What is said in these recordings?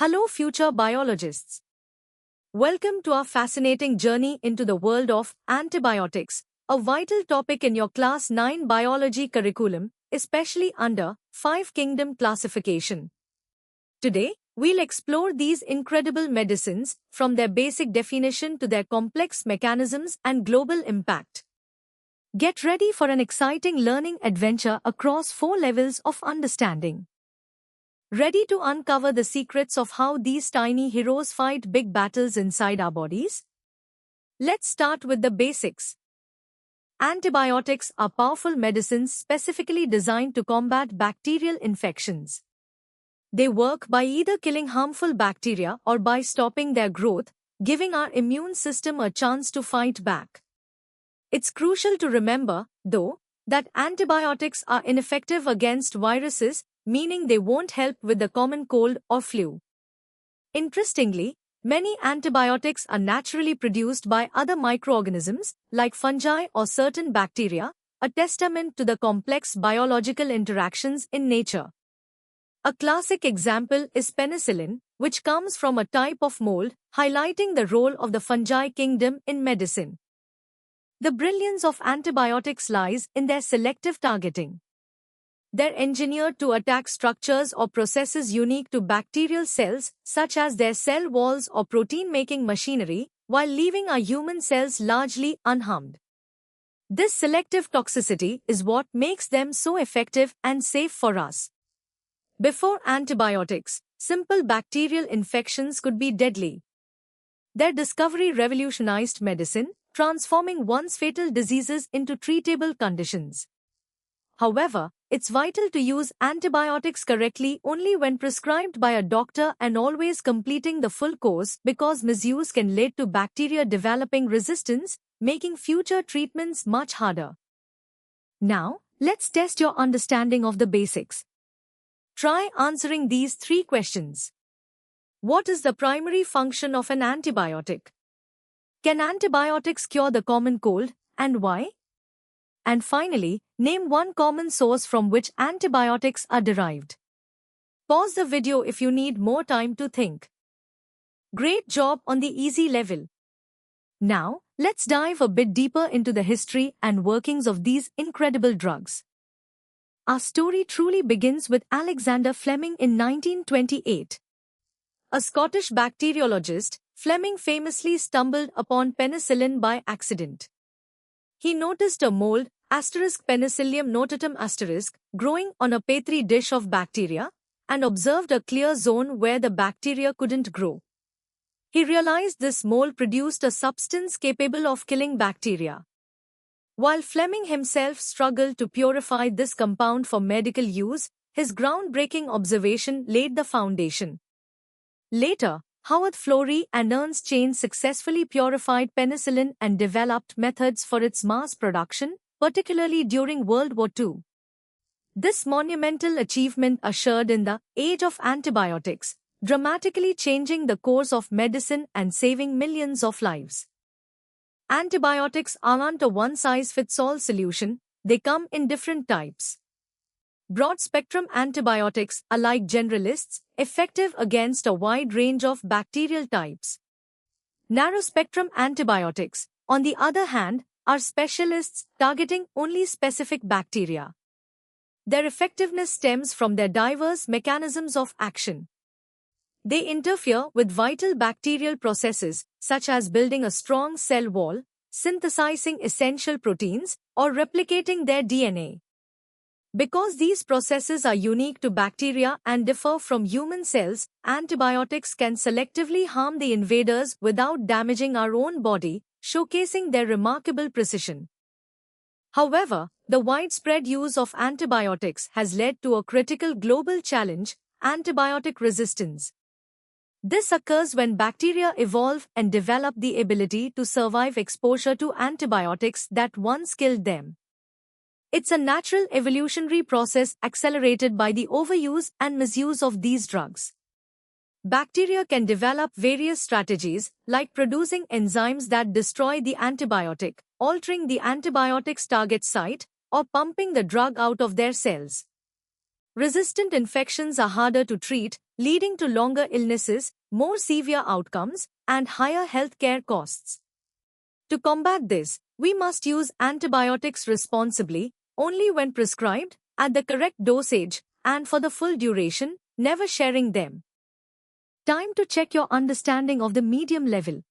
Hello, future biologists. Welcome to our fascinating journey into the world of antibiotics, a vital topic in your Class 9 biology curriculum, especially under 5 Kingdom classification. Today, we'll explore these incredible medicines, from their basic definition to their complex mechanisms and global impact. Get ready for an exciting learning adventure across 4 levels of understanding. Ready to uncover the secrets of how these tiny heroes fight big battles inside our bodies? Let's start with the basics. Antibiotics are powerful medicines specifically designed to combat bacterial infections. They work by either killing harmful bacteria or by stopping their growth, giving our immune system a chance to fight back. It's crucial to remember, though, that antibiotics are ineffective against viruses, meaning they won't help with the common cold or flu. Interestingly, many antibiotics are naturally produced by other microorganisms, like fungi or certain bacteria, a testament to the complex biological interactions in nature. A classic example is penicillin, which comes from a type of mold, highlighting the role of the fungi kingdom in medicine. The brilliance of antibiotics lies in their selective targeting. They're engineered to attack structures or processes unique to bacterial cells, such as their cell walls or protein-making machinery, while leaving our human cells largely unharmed. This selective toxicity is what makes them so effective and safe for us. Before antibiotics, simple bacterial infections could be deadly. Their discovery revolutionized medicine, transforming once fatal diseases into treatable conditions. However, it's vital to use antibiotics correctly only when prescribed by a doctor and always completing the full course, because misuse can lead to bacteria developing resistance, making future treatments much harder. Now, let's test your understanding of the basics. Try answering these 3 questions. What is the primary function of an antibiotic? Can antibiotics cure the common cold, and why? And finally, name one common source from which antibiotics are derived. Pause the video if you need more time to think. Great job on the easy level. Now, let's dive a bit deeper into the history and workings of these incredible drugs. Our story truly begins with Alexander Fleming in 1928. A Scottish bacteriologist, Fleming famously stumbled upon penicillin by accident. He noticed a mold, Penicillium notatum growing on a petri dish of bacteria, and observed a clear zone where the bacteria couldn't grow. He realized this mold produced a substance capable of killing bacteria. While Fleming himself struggled to purify this compound for medical use, his groundbreaking observation laid the foundation. Later, Howard Florey and Ernst Chain successfully purified penicillin and developed methods for its mass production, particularly during World War II. This monumental achievement ushered in the age of antibiotics, dramatically changing the course of medicine and saving millions of lives. Antibiotics aren't a one-size-fits-all solution, they come in different types. Broad-spectrum antibiotics are like generalists, effective against a wide range of bacterial types. Narrow-spectrum antibiotics, on the other hand, are specialists targeting only specific bacteria. Their effectiveness stems from their diverse mechanisms of action. They interfere with vital bacterial processes, such as building a strong cell wall, synthesizing essential proteins, or replicating their DNA. Because these processes are unique to bacteria and differ from human cells, antibiotics can selectively harm the invaders without damaging our own body, showcasing their remarkable precision. However, the widespread use of antibiotics has led to a critical global challenge: antibiotic resistance. This occurs when bacteria evolve and develop the ability to survive exposure to antibiotics that once killed them. It's a natural evolutionary process accelerated by the overuse and misuse of these drugs. Bacteria can develop various strategies, like producing enzymes that destroy the antibiotic, altering the antibiotic's target site, or pumping the drug out of their cells. Resistant infections are harder to treat, leading to longer illnesses, more severe outcomes, and higher healthcare costs. To combat this, we must use antibiotics responsibly, only when prescribed, at the correct dosage, and for the full duration, never sharing them. Time to check your understanding of the medium level.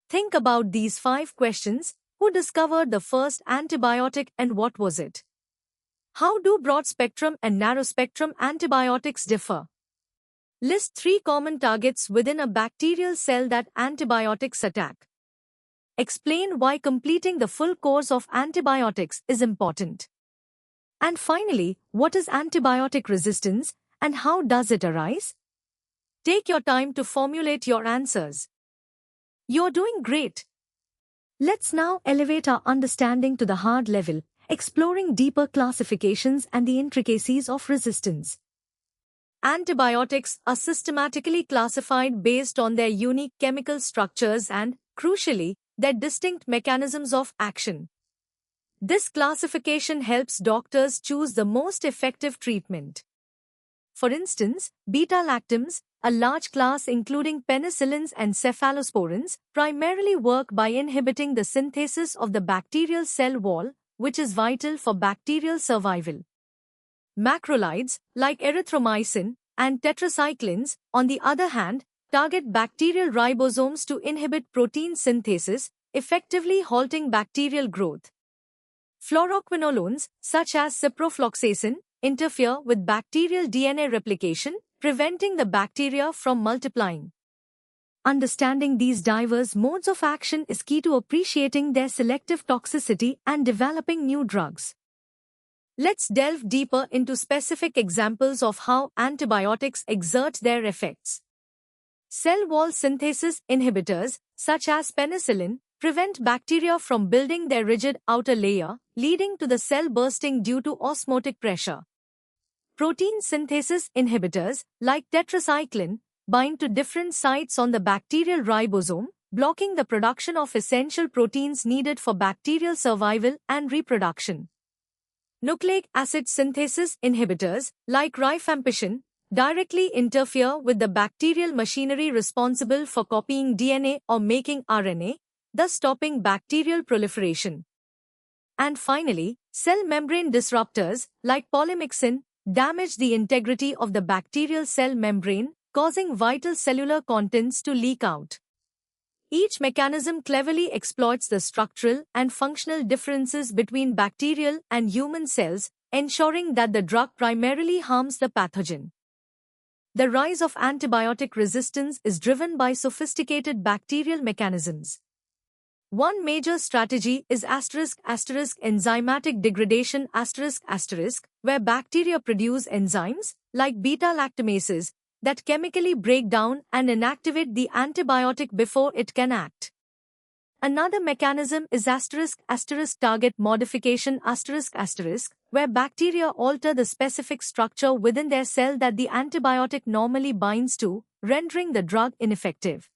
Think about these 5 questions. Who discovered the first antibiotic and what was it? How do broad-spectrum and narrow-spectrum antibiotics differ? List 3 common targets within a bacterial cell that antibiotics attack. Explain why completing the full course of antibiotics is important. And finally, what is antibiotic resistance and how does it arise? Take your time to formulate your answers. You're doing great. Let's now elevate our understanding to the hard level, exploring deeper classifications and the intricacies of resistance. Antibiotics are systematically classified based on their unique chemical structures and, crucially, their distinct mechanisms of action. This classification helps doctors choose the most effective treatment. For instance, beta-lactams, a large class including penicillins and cephalosporins, primarily work by inhibiting the synthesis of the bacterial cell wall, which is vital for bacterial survival. Macrolides, like erythromycin and tetracyclines, on the other hand, target bacterial ribosomes to inhibit protein synthesis, effectively halting bacterial growth. Fluoroquinolones, such as ciprofloxacin, interfere with bacterial DNA replication, preventing the bacteria from multiplying. Understanding these diverse modes of action is key to appreciating their selective toxicity and developing new drugs. Let's delve deeper into specific examples of how antibiotics exert their effects. Cell wall synthesis inhibitors, such as penicillin, prevent bacteria from building their rigid outer layer, leading to the cell bursting due to osmotic pressure. Protein synthesis inhibitors, like tetracycline, bind to different sites on the bacterial ribosome, blocking the production of essential proteins needed for bacterial survival and reproduction. Nucleic acid synthesis inhibitors, like rifampicin, directly interfere with the bacterial machinery responsible for copying DNA or making RNA, thus stopping bacterial proliferation. And finally, cell membrane disruptors, like polymyxin, damage the integrity of the bacterial cell membrane, causing vital cellular contents to leak out. Each mechanism cleverly exploits the structural and functional differences between bacterial and human cells, ensuring that the drug primarily harms the pathogen. The rise of antibiotic resistance is driven by sophisticated bacterial mechanisms. One major strategy is enzymatic degradation where bacteria produce enzymes, like beta-lactamases, that chemically break down and inactivate the antibiotic before it can act. Another mechanism is target modification where bacteria alter the specific structure within their cell that the antibiotic normally binds to, rendering the drug ineffective.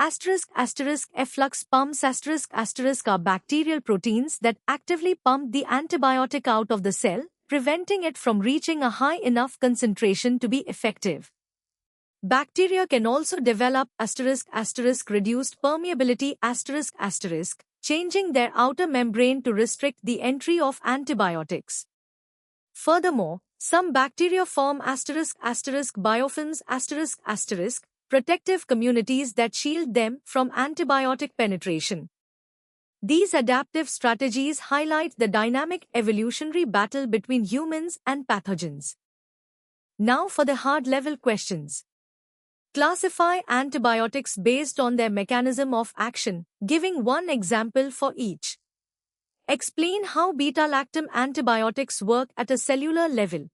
Efflux pumps are bacterial proteins that actively pump the antibiotic out of the cell, preventing it from reaching a high enough concentration to be effective. Bacteria can also develop reduced permeability changing their outer membrane to restrict the entry of antibiotics. Furthermore, some bacteria form biofilms protective communities that shield them from antibiotic penetration. These adaptive strategies highlight the dynamic evolutionary battle between humans and pathogens. Now for the hard-level questions. Classify antibiotics based on their mechanism of action, giving one example for each. Explain how beta-lactam antibiotics work at a cellular level.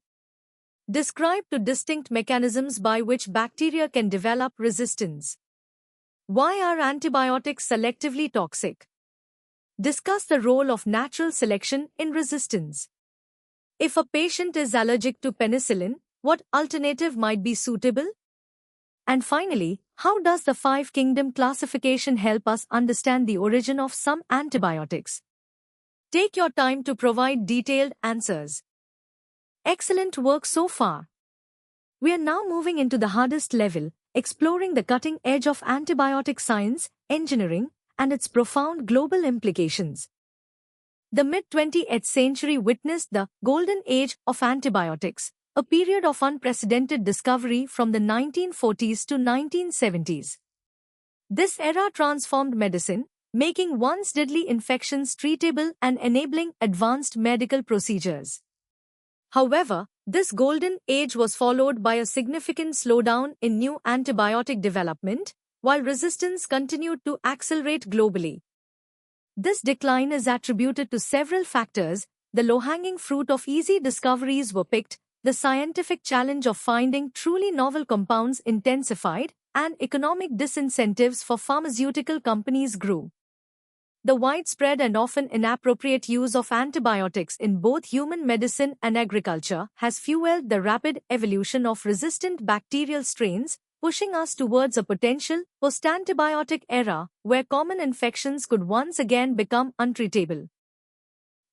Describe two distinct mechanisms by which bacteria can develop resistance. Why are antibiotics selectively toxic? Discuss the role of natural selection in resistance. If a patient is allergic to penicillin, what alternative might be suitable? And finally, how does the 5-kingdom classification help us understand the origin of some antibiotics? Take your time to provide detailed answers. Excellent work so far. We are now moving into the hardest level, exploring the cutting edge of antibiotic science, engineering, and its profound global implications. The mid-20th century witnessed the golden age of antibiotics, a period of unprecedented discovery from the 1940s to 1970s. This era transformed medicine, making once deadly infections treatable and enabling advanced medical procedures. However, this golden age was followed by a significant slowdown in new antibiotic development, while resistance continued to accelerate globally. This decline is attributed to several factors. The low-hanging fruit of easy discoveries were picked, the scientific challenge of finding truly novel compounds intensified, and economic disincentives for pharmaceutical companies grew. The widespread and often inappropriate use of antibiotics in both human medicine and agriculture has fueled the rapid evolution of resistant bacterial strains, pushing us towards a potential post-antibiotic era where common infections could once again become untreatable.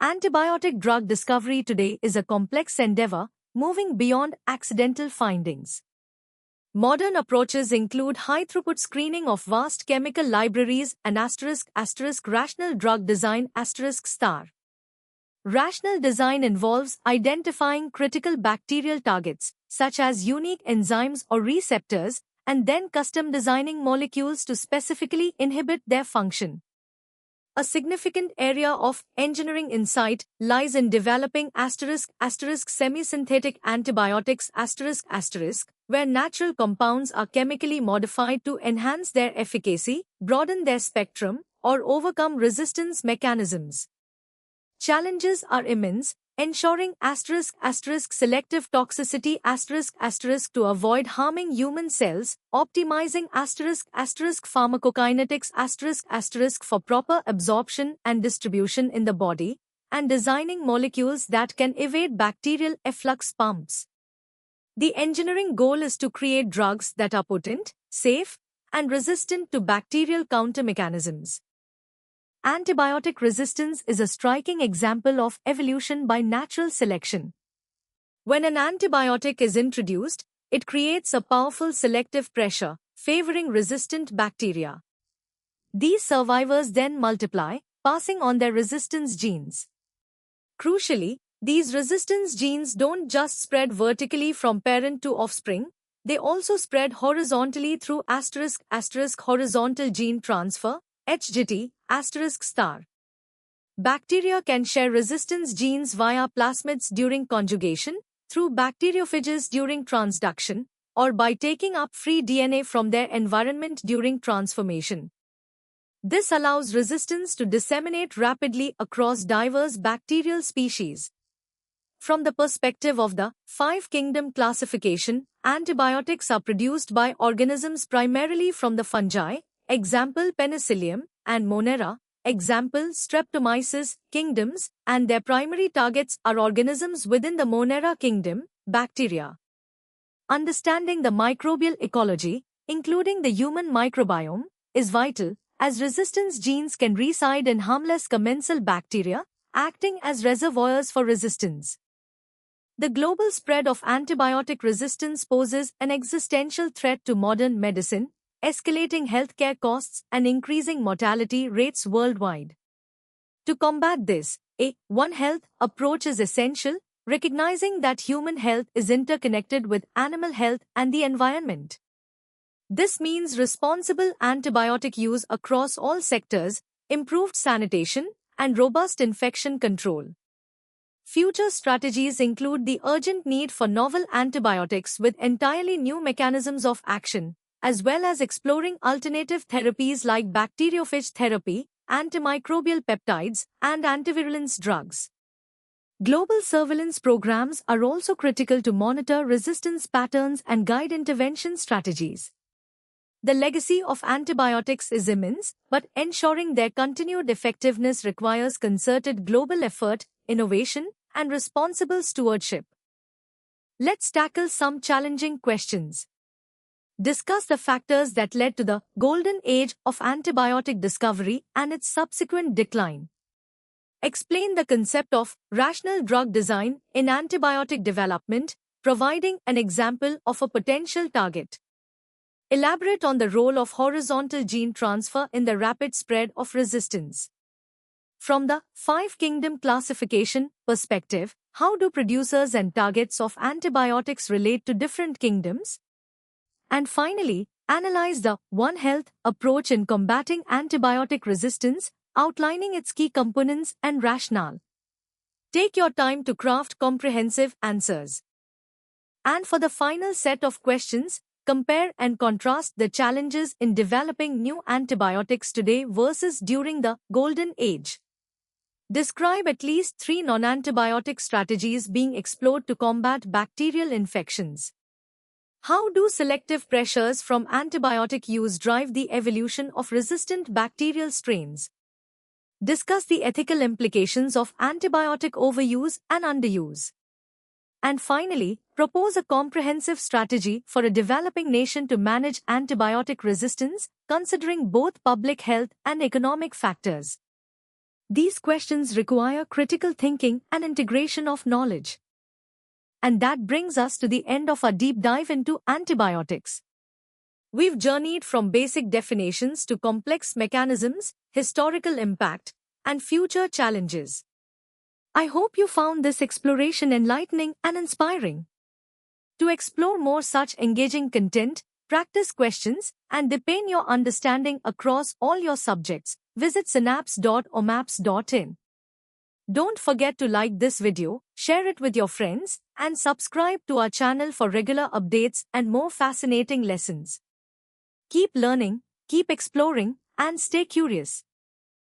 Antibiotic drug discovery today is a complex endeavor, moving beyond accidental findings. Modern approaches include high-throughput screening of vast chemical libraries and rational drug design ***. Rational design involves identifying critical bacterial targets, such as unique enzymes or receptors, and then custom designing molecules to specifically inhibit their function. A significant area of engineering insight lies in developing ***semi-synthetic antibiotics ***, where natural compounds are chemically modified to enhance their efficacy, broaden their spectrum, or overcome resistance mechanisms. Challenges are immense, ensuring selective toxicity to avoid harming human cells, optimizing pharmacokinetics for proper absorption and distribution in the body, and designing molecules that can evade bacterial efflux pumps. The engineering goal is to create drugs that are potent, safe, and resistant to bacterial countermechanisms. Antibiotic resistance is a striking example of evolution by natural selection. When an antibiotic is introduced, it creates a powerful selective pressure, favoring resistant bacteria. These survivors then multiply, passing on their resistance genes. Crucially, these resistance genes don't just spread vertically from parent to offspring, they also spread horizontally through *** horizontal gene transfer, HGT, ***. Bacteria can share resistance genes via plasmids during conjugation, through bacteriophages during transduction, or by taking up free DNA from their environment during transformation. This allows resistance to disseminate rapidly across diverse bacterial species. From the perspective of the five-kingdom classification, antibiotics are produced by organisms primarily from the fungi, example Penicillium, and Monera, example Streptomyces, kingdoms, and their primary targets are organisms within the Monera kingdom, bacteria. Understanding the microbial ecology, including the human microbiome, is vital, as resistance genes can reside in harmless commensal bacteria, acting as reservoirs for resistance. The global spread of antibiotic resistance poses an existential threat to modern medicine, escalating healthcare costs and increasing mortality rates worldwide. To combat this, a One Health approach is essential, recognizing that human health is interconnected with animal health and the environment. This means responsible antibiotic use across all sectors, improved sanitation, and robust infection control. Future strategies include the urgent need for novel antibiotics with entirely new mechanisms of action, as well as exploring alternative therapies like bacteriophage therapy, antimicrobial peptides, and antivirulence drugs. Global surveillance programs are also critical to monitor resistance patterns and guide intervention strategies. The legacy of antibiotics is immense, but ensuring their continued effectiveness requires concerted global effort, innovation, and responsible stewardship. Let's tackle some challenging questions. Discuss the factors that led to the golden age of antibiotic discovery and its subsequent decline. Explain the concept of rational drug design in antibiotic development, providing an example of a potential target. Elaborate on the role of horizontal gene transfer in the rapid spread of resistance. From the five-kingdom classification perspective, how do producers and targets of antibiotics relate to different kingdoms? And finally, analyze the One Health approach in combating antibiotic resistance, outlining its key components and rationale. Take your time to craft comprehensive answers. And for the final set of questions, compare and contrast the challenges in developing new antibiotics today versus during the Golden Age. Describe at least 3 non-antibiotic strategies being explored to combat bacterial infections. How do selective pressures from antibiotic use drive the evolution of resistant bacterial strains? Discuss the ethical implications of antibiotic overuse and underuse. And finally, propose a comprehensive strategy for a developing nation to manage antibiotic resistance, considering both public health and economic factors. These questions require critical thinking and integration of knowledge. And that brings us to the end of our deep dive into antibiotics. We've journeyed from basic definitions to complex mechanisms, historical impact, and future challenges. I hope you found this exploration enlightening and inspiring. To explore more such engaging content, practice questions, and deepen your understanding across all your subjects, visit synapse.omaps.in. Don't forget to like this video, share it with your friends, and subscribe to our channel for regular updates and more fascinating lessons. Keep learning, keep exploring, and stay curious.